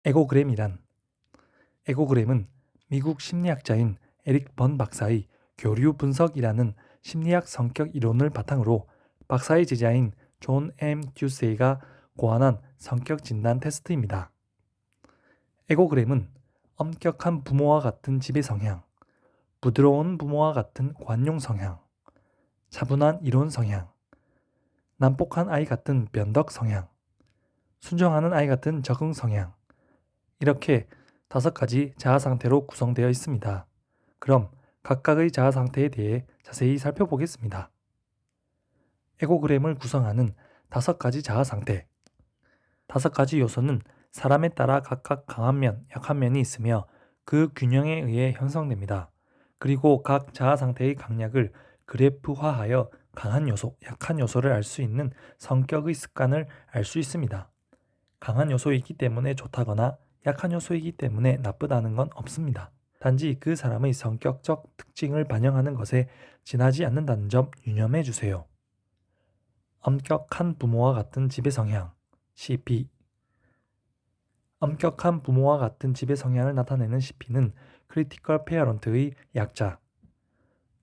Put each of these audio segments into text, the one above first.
에고그램이란 에고그램은 미국 심리학자인 에릭 번 박사의 교류 분석이라는 심리학 성격 이론을 바탕으로 박사의 제자인 존 M. 듀세이가 고안한 성격 진단 테스트입니다. 에고그램은 엄격한 부모와 같은 지배 성향, 부드러운 부모와 같은 관용 성향, 차분한 이론 성향, 난폭한 아이 같은 변덕 성향, 순종하는 아이 같은 적응 성향, 이렇게 5가지 자아 상태로 구성되어 있습니다. 그럼 각각의 자아 상태에 대해 자세히 살펴보겠습니다. 에고그램을 구성하는 5가지 자아 상태. 5가지 요소는 사람에 따라 각각 강한 면, 약한 면이 있으며 그 균형에 의해 형성됩니다. 그리고 각 자아 상태의 강약을 그래프화하여 강한 요소, 약한 요소를 알 수 있는 성격의 습관을 알 수 있습니다. 강한 요소이기 때문에 좋다거나 약한 요소이기 때문에 나쁘다는 건 없습니다. 단지 그 사람의 성격적 특징을 반영하는 것에 지나지 않는다는 점 유념해 주세요. 엄격한 부모와 같은 지배 성향, CP. 엄격한 부모와 같은 지배 성향을 나타내는 CP는 크리티컬 페어런트의 약자.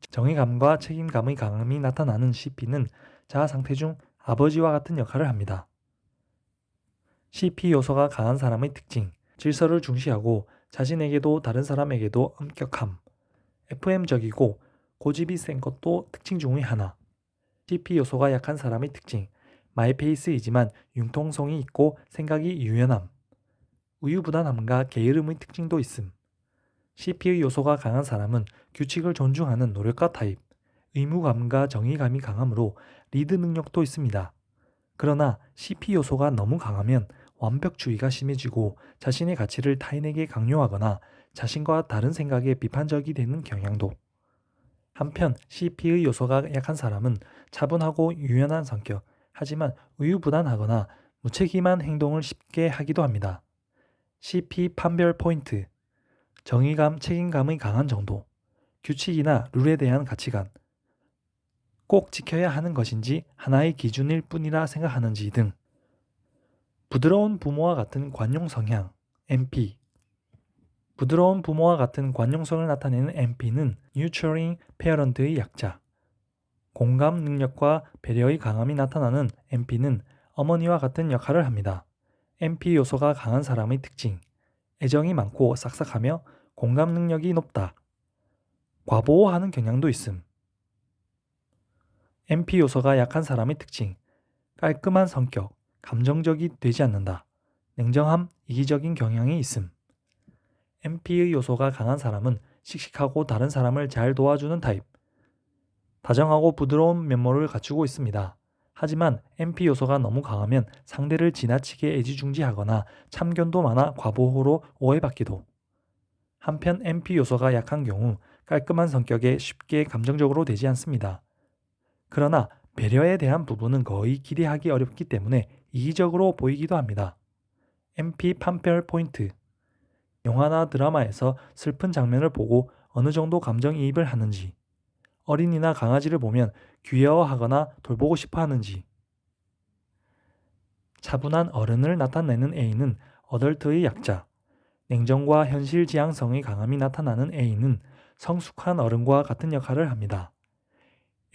정의감과 책임감의 강함이 나타나는 CP는 자아 상태 중 아버지와 같은 역할을 합니다. CP 요소가 강한 사람의 특징, 질서를 중시하고 자신에게도 다른 사람에게도 엄격함, FM적이고 고집이 센 것도 특징 중의 하나. CP 요소가 약한 사람의 특징, 마이페이스이지만 융통성이 있고 생각이 유연함, 우유부단함과 게으름의 특징도 있음. CP의 요소가 강한 사람은 규칙을 존중하는 노력가 타입, 의무감과 정의감이 강하므로 리드 능력도 있습니다. 그러나 CP 요소가 너무 강하면 완벽주의가 심해지고 자신의 가치를 타인에게 강요하거나 자신과 다른 생각에 비판적이 되는 경향도. 한편 CP의 요소가 약한 사람은 차분하고 유연한 성격, 하지만 우유부단하거나 무책임한 행동을 쉽게 하기도 합니다. CP 판별 포인트, 정의감, 책임감의 강한 정도, 규칙이나 룰에 대한 가치관, 꼭 지켜야 하는 것인지 하나의 기준일 뿐이라 생각하는지 등. 부드러운 부모와 같은 관용 성향, MP. 부드러운 부모와 같은 관용성을 나타내는 MP는 Nurturing Parent의 약자. 공감 능력과 배려의 강함이 나타나는 MP는 어머니와 같은 역할을 합니다. MP 요소가 강한 사람의 특징. 애정이 많고 싹싹하며 공감 능력이 높다. 과보호하는 경향도 있음. MP 요소가 약한 사람의 특징. 깔끔한 성격, 감정적이 되지 않는다. 냉정함, 이기적인 경향이 있음. MP의 요소가 강한 사람은 씩씩하고 다른 사람을 잘 도와주는 타입. 다정하고 부드러운 면모를 갖추고 있습니다. 하지만 MP 요소가 너무 강하면 상대를 지나치게 애지중지하거나 참견도 많아 과보호로 오해받기도. 한편 MP 요소가 약한 경우 깔끔한 성격에 쉽게 감정적으로 되지 않습니다. 그러나 배려에 대한 부분은 거의 기대하기 어렵기 때문에 이기적으로 보이기도 합니다. MP 판별 포인트. 영화나 드라마에서 슬픈 장면을 보고 어느 정도 감정이입을 하는지, 어린이나 강아지를 보면 귀여워하거나 돌보고 싶어 하는지. 차분한 어른을 나타내는 A는 어덜트의 약자, 냉정과 현실 지향성의 강함이 나타나는 A는 성숙한 어른과 같은 역할을 합니다.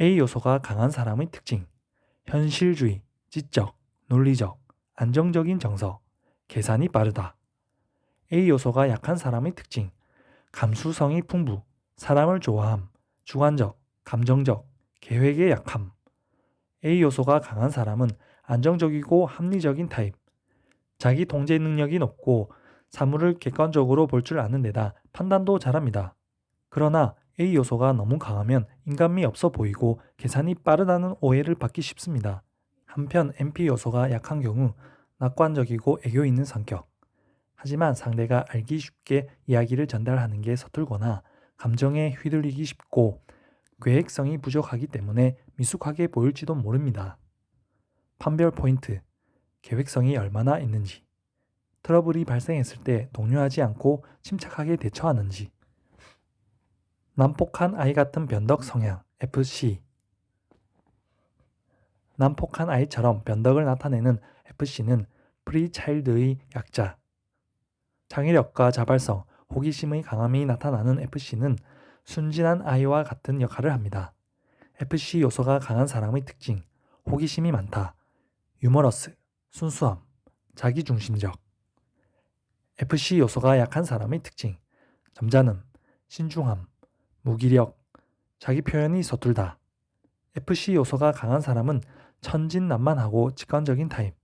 A 요소가 강한 사람의 특징, 현실주의, 지적, 논리적, 안정적인 정서, 계산이 빠르다. A 요소가 약한 사람의 특징, 감수성이 풍부, 사람을 좋아함, 주관적, 감정적, 계획에 약함. A 요소가 강한 사람은 안정적이고 합리적인 타입, 자기 통제 능력이 높고 사물을 객관적으로 볼 줄 아는 데다 판단도 잘합니다. 그러나 A 요소가 너무 강하면 인간미 없어 보이고 계산이 빠르다는 오해를 받기 쉽습니다. 한편 MP 요소가 약한 경우 낙관적이고 애교 있는 성격. 하지만 상대가 알기 쉽게 이야기를 전달하는 게 서툴거나 감정에 휘둘리기 쉽고 계획성이 부족하기 때문에 미숙하게 보일지도 모릅니다. 판별 포인트, 계획성이 얼마나 있는지, 트러블이 발생했을 때 동요하지 않고 침착하게 대처하는지, 난폭한 아이 같은 변덕 성향, FC. 난폭한 아이처럼 변덕을 나타내는 FC는 프리 차일드의 약자. 창의력과 자발성, 호기심의 강함이 나타나는 FC는 순진한 아이와 같은 역할을 합니다. FC 요소가 강한 사람의 특징, 호기심이 많다, 유머러스, 순수함, 자기중심적. FC 요소가 약한 사람의 특징, 점잖음, 신중함, 무기력, 자기 표현이 서툴다. FC 요소가 강한 사람은 천진난만하고 직관적인 타입.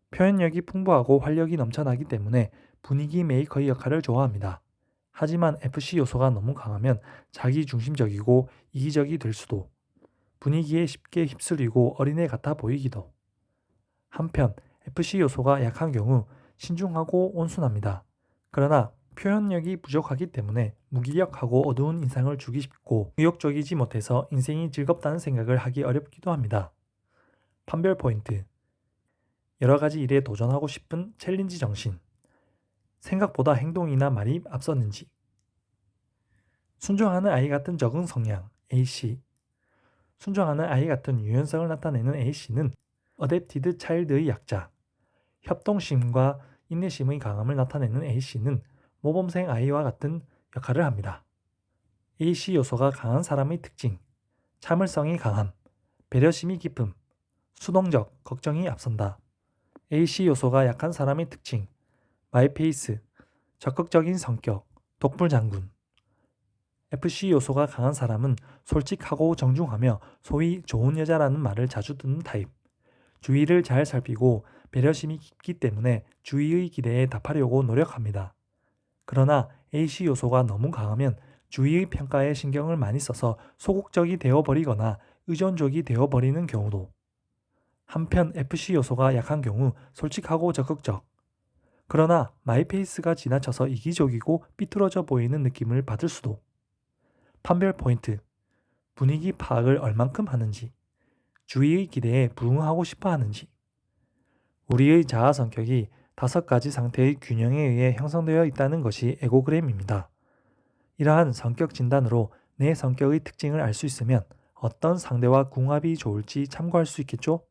표현력이 풍부하고 활력이 넘쳐나기 때문에 분위기 메이커의 역할을 좋아합니다. 하지만 FC 요소가 너무 강하면 자기중심적이고 이기적이 될 수도. 분위기에 쉽게 휩쓸리고 어린애 같아 보이기도. 한편 FC 요소가 약한 경우 신중하고 온순합니다. 그러나 표현력이 부족하기 때문에 무기력하고 어두운 인상을 주기 쉽고 의욕적이지 못해서 인생이 즐겁다는 생각을 하기 어렵기도 합니다. 판별 포인트. 여러 가지 일에 도전하고 싶은 챌린지 정신. 생각보다 행동이나 말이 앞섰는지. 순종하는 아이 같은 적응 성향 AC. 순종하는 아이 같은 유연성을 나타내는 A씨는 어댑티드 차일드의 약자. 협동심과 인내심의 강함을 나타내는 A씨는 모범생 아이와 같은 역할을 합니다. AC 요소가 강한 사람의 특징, 참을성이 강함, 배려심이 깊음, 수동적, 걱정이 앞선다. AC 요소가 약한 사람의 특징, 마이페이스, 적극적인 성격, 독불장군. FC 요소가 강한 사람은 솔직하고 정중하며 소위 좋은 여자라는 말을 자주 듣는 타입. 주위를 잘 살피고 배려심이 깊기 때문에 주위의 기대에 답하려고 노력합니다. 그러나 AC 요소가 너무 강하면 주위의 평가에 신경을 많이 써서 소극적이 되어버리거나 의존적이 되어버리는 경우도. 한편 FC 요소가 약한 경우 솔직하고 적극적. 그러나 마이페이스가 지나쳐서 이기적이고 삐뚤어져 보이는 느낌을 받을 수도. 판별 포인트. 분위기 파악을 얼만큼 하는지. 주위의 기대에 부응하고 싶어 하는지. 우리의 자아 성격이 5가지 상태의 균형에 의해 형성되어 있다는 것이 에고그램입니다. 이러한 성격 진단으로 내 성격의 특징을 알 수 있으면 어떤 상대와 궁합이 좋을지 참고할 수 있겠죠?